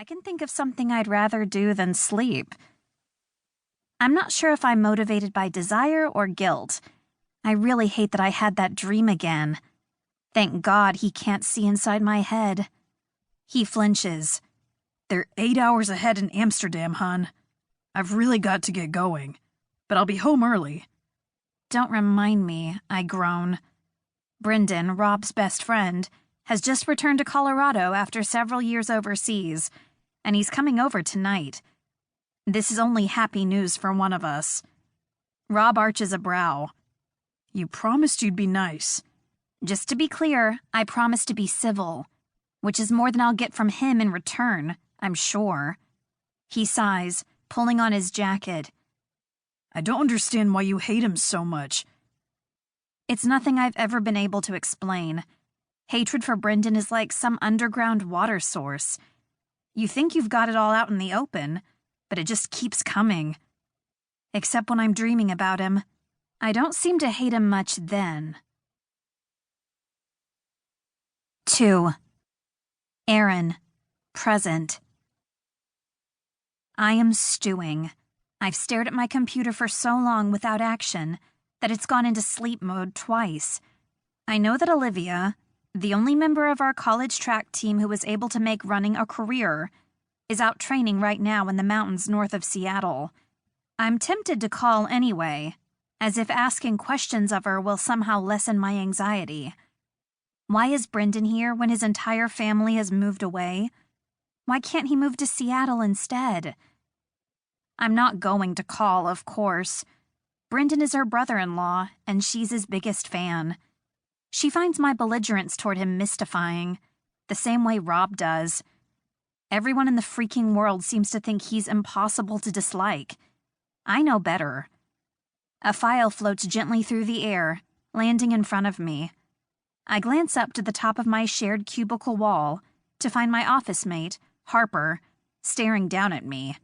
I can think of something I'd rather do than sleep. I'm not sure if I'm motivated by desire or guilt. I really hate that I had that dream again. Thank God he can't see inside my head. He flinches. They're 8 hours ahead in Amsterdam, hon. I've really got to get going, but I'll be home early. Don't remind me, I groan. Brendan, Rob's best friend, has just returned to Colorado after several years overseas, and he's coming over tonight. This is only happy news for one of us. Rob arches a brow. You promised you'd be nice. Just to be clear, I promised to be civil, which is more than I'll get from him in return, I'm sure. He sighs, pulling on his jacket. I don't understand why you hate him so much. It's nothing I've ever been able to explain. Hatred for Brendan is like some underground water source. You think you've got it all out in the open, but it just keeps coming. Except when I'm dreaming about him. I don't seem to hate him much then. 2. Erin, present. I am stewing. I've stared at my computer for so long without action that it's gone into sleep mode twice. I know that Olivia, the only member of our college track team who was able to make running a career, is out training right now in the mountains north of Seattle. I'm tempted to call anyway, as if asking questions of her will somehow lessen my anxiety. Why is Brendan here when his entire family has moved away? Why can't he move to Seattle instead? I'm not going to call, of course. Brendan is her brother-in-law, and she's his biggest fan. She finds my belligerence toward him mystifying, the same way Rob does. Everyone in the freaking world seems to think he's impossible to dislike. I know better. A file floats gently through the air, landing in front of me. I glance up to the top of my shared cubicle wall to find my office mate, Harper, staring down at me.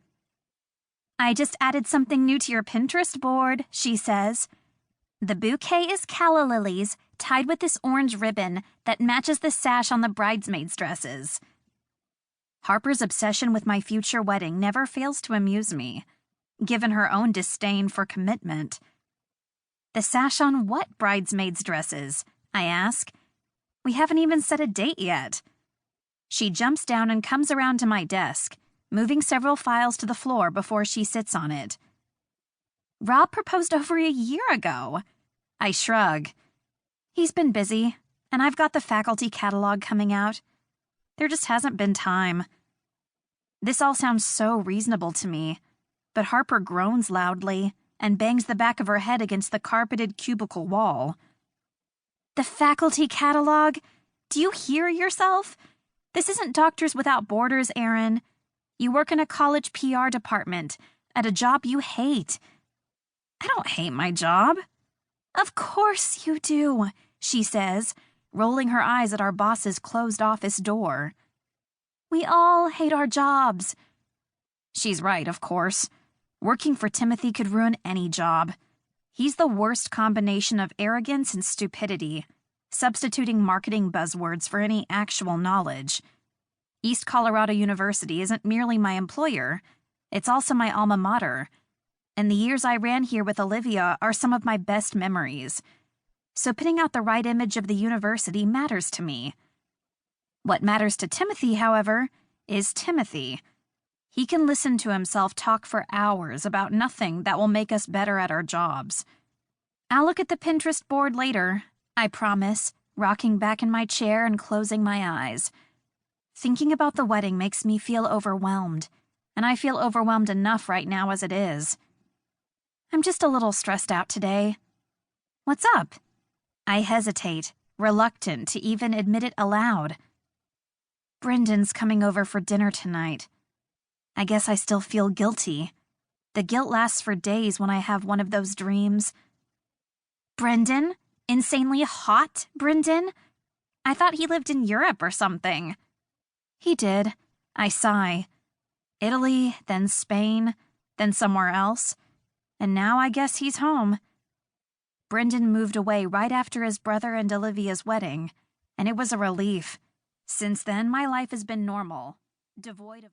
I just added something new to your Pinterest board, she says. The bouquet is calla lilies tied with this orange ribbon that matches the sash on the bridesmaids' dresses. Harper's obsession with my future wedding never fails to amuse me, given her own disdain for commitment. The sash on what bridesmaids' dresses? I ask. We haven't even set a date yet. She jumps down and comes around to my desk, moving several files to the floor before she sits on it. Rob proposed over a year ago. I shrug. He's been busy, and I've got the faculty catalog coming out. There just hasn't been time. This all sounds so reasonable to me, but Harper groans loudly and bangs the back of her head against the carpeted cubicle wall. The faculty catalog? Do you hear yourself? This isn't Doctors Without Borders, Erin. You work in a college PR department, at a job you hate. I don't hate my job. Of course you do, she says, rolling her eyes at our boss's closed office door. We all hate our jobs. She's right, of course. Working for Timothy could ruin any job. He's the worst combination of arrogance and stupidity, substituting marketing buzzwords for any actual knowledge. East Colorado University isn't merely my employer, it's also my alma mater, and the years I ran here with Olivia are some of my best memories. So putting out the right image of the university matters to me. What matters to Timothy, however, is Timothy. He can listen to himself talk for hours about nothing that will make us better at our jobs. I'll look at the Pinterest board later, I promise, rocking back in my chair and closing my eyes. Thinking about the wedding makes me feel overwhelmed, and I feel overwhelmed enough right now as it is. I'm just a little stressed out today. What's up? I hesitate, reluctant to even admit it aloud. Brendan's coming over for dinner tonight. I guess I still feel guilty. The guilt lasts for days when I have one of those dreams. Brendan? Insanely hot Brendan? I thought he lived in Europe or something. He did. I sigh. Italy, then Spain, then somewhere else. And now I guess he's home. Brendan moved away right after his brother and Olivia's wedding, and it was a relief. Since then, my life has been normal, devoid of